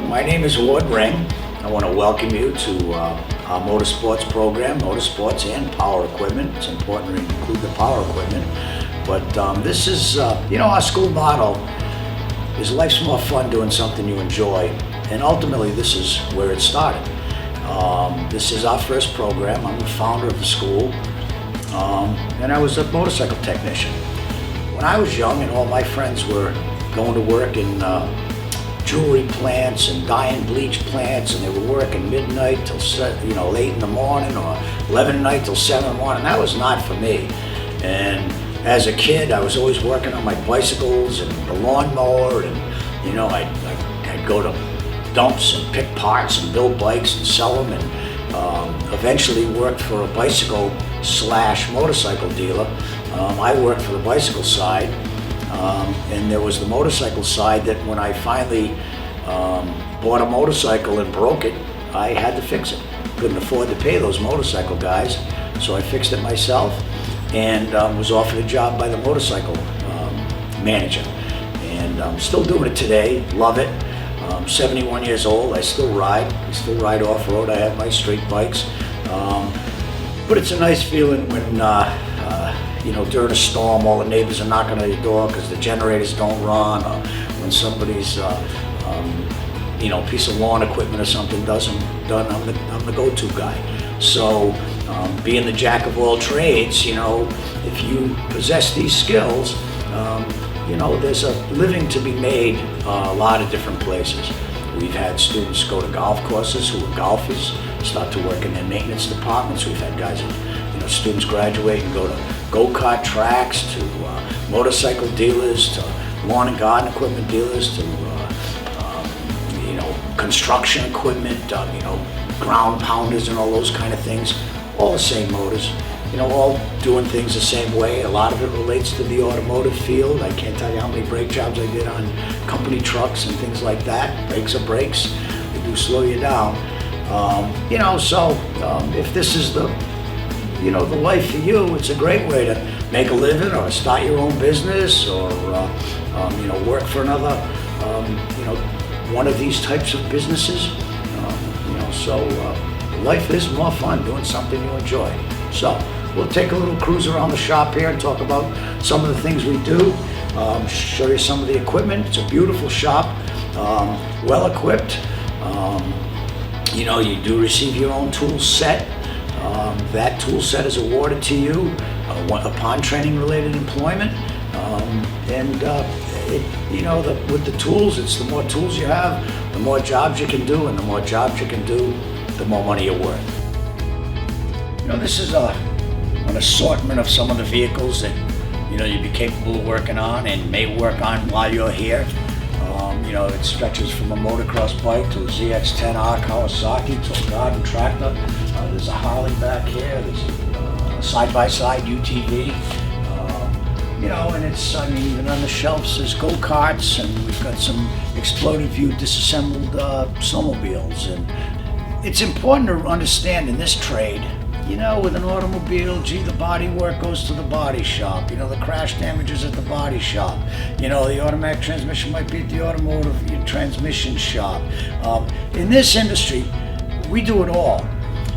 My name is Ward Ring. I want to welcome you to our motorsports program, motorsports and power equipment. It's important to include the power equipment. But this is, our school motto is life's more fun doing something you enjoy. And ultimately, this is where it started. This is our first program. I'm the founder of the school. And I was a motorcycle technician. When I was young and all my friends were going to work in jewelry plants and dye and bleach plants, and they were working midnight till late in the morning, or 11 at night till 7 in the morning. That was not for me. And as a kid, I was always working on my bicycles and the lawnmower, and I'd go to dumps and pick parts and build bikes and sell them, and eventually worked for a bicycle / motorcycle dealer. I worked for the bicycle side. And there was the motorcycle side that when I finally bought a motorcycle and broke it, I had to fix it. Couldn't afford to pay those motorcycle guys, so I fixed it myself and was offered a job by the motorcycle manager. And I'm still doing it today, love it. I'm 71 years old, I still ride off-road, I have my street bikes. But it's a nice feeling when during a storm, all the neighbors are knocking on your door because the generators don't run, or when somebody's, piece of lawn equipment or something done, I'm the go-to guy. So, being the jack of all trades, if you possess these skills, there's a living to be made a lot of different places. We've had students go to golf courses who are golfers, start to work in their maintenance departments. We've had guys, students graduate and go to go-kart tracks, to motorcycle dealers, to lawn and garden equipment dealers, to construction equipment, ground pounders and all those kind of things. All the same motors, all doing things the same way. A lot of it relates to the automotive field. I can't tell you how many brake jobs I did on company trucks and things like that. Brakes are brakes, they do slow you down. If this is the life for you, it's a great way to make a living or start your own business, or work for another, one of these types of businesses. Life is more fun doing something you enjoy. So we'll take a little cruise around the shop here and talk about some of the things we do, show you some of the equipment. It's a beautiful shop, well equipped. You do receive your own tool set. That tool set is awarded to you upon training-related employment. With the tools, it's the more tools you have, the more jobs you can do, and the more jobs you can do, the more money you're worth. This is an assortment of some of the vehicles that you'd be capable of working on and may work on while you're here. It stretches from a motocross bike to a ZX-10R Kawasaki to a garden tractor. There's a Harley back here. There's a side-by-side UTV. And it's, even on the shelves there's go-karts, and we've got some exploded view disassembled snowmobiles. And it's important to understand in this trade, with an automobile, the body work goes to the body shop. The crash damage is at the body shop. The automatic transmission might be at the automotive transmission shop. In this industry, we do it all.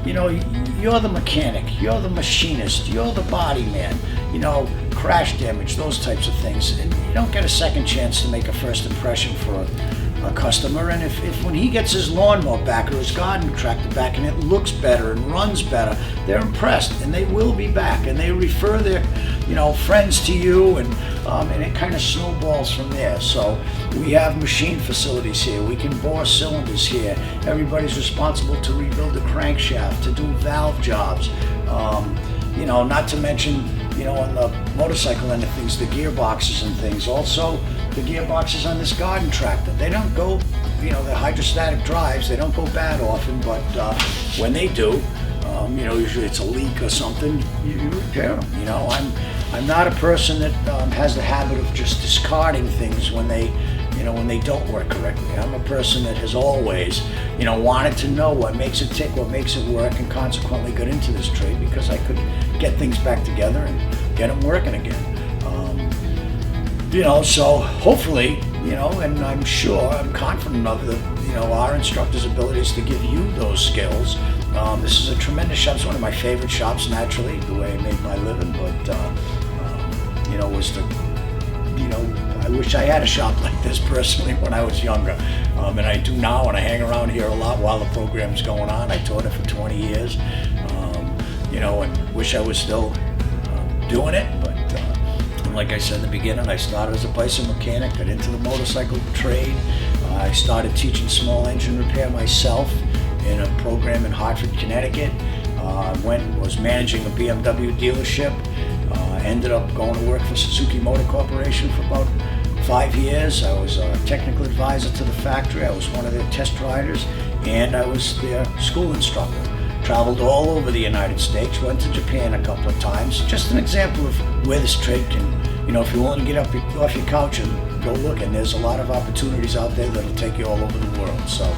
You're the mechanic, you're the machinist, you're the body man, crash damage, those types of things. And you don't get a second chance to make a first impression for a customer. And if when he gets his lawnmower back or his garden tractor back and it looks better and runs better, they're impressed, and they will be back, and they refer their friends to you, and it kind of snowballs from there. So we have machine facilities here. We can bore cylinders here. Everybody's responsible to rebuild the crankshaft, to do valve jobs. Not to mention, on the motorcycle end of things, the gearboxes and things. Also, the gearboxes on this garden tractor, they don't go, the hydrostatic drives, they don't go bad often, but when they do, usually it's a leak or something, you repair them. I'm not a person that has the habit of just discarding things when they don't work correctly. I'm a person that has always, wanted to know what makes it tick, what makes it work, and consequently got into this trade because I could get things back together and get them working again. So hopefully, and I'm confident of that, our instructors' abilities to give you those skills. This is a tremendous shop. It's one of my favorite shops, naturally, the way I made my living, but was the, I wish I had a shop like this personally when I was younger, and I do now, and I hang around here a lot while the program's going on. I taught it for 20 years, and wish I was still doing it, but like I said in the beginning, I started as a bicycle mechanic, got into the motorcycle trade. I started teaching small engine repair myself in a program in Hartford, Connecticut. Was managing a BMW dealership. Ended up going to work for Suzuki Motor Corporation for about 5 years. I was a technical advisor to the factory. I was one of their test riders, and I was their school instructor. Traveled all over the United States, went to Japan a couple of times. Just an example of where this trade can, if you want to get off your couch and go look, and there's a lot of opportunities out there that'll take you all over the world. So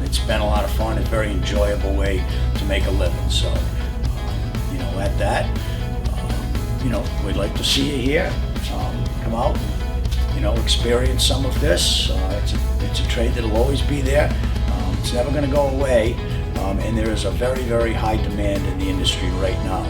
it's been a lot of fun, a very enjoyable way to make a living. So, at that, we'd like to see you here. Come out, experience some of this. It's a trade that'll always be there. It's never going to go away, and there is a very, very high demand in the industry right now.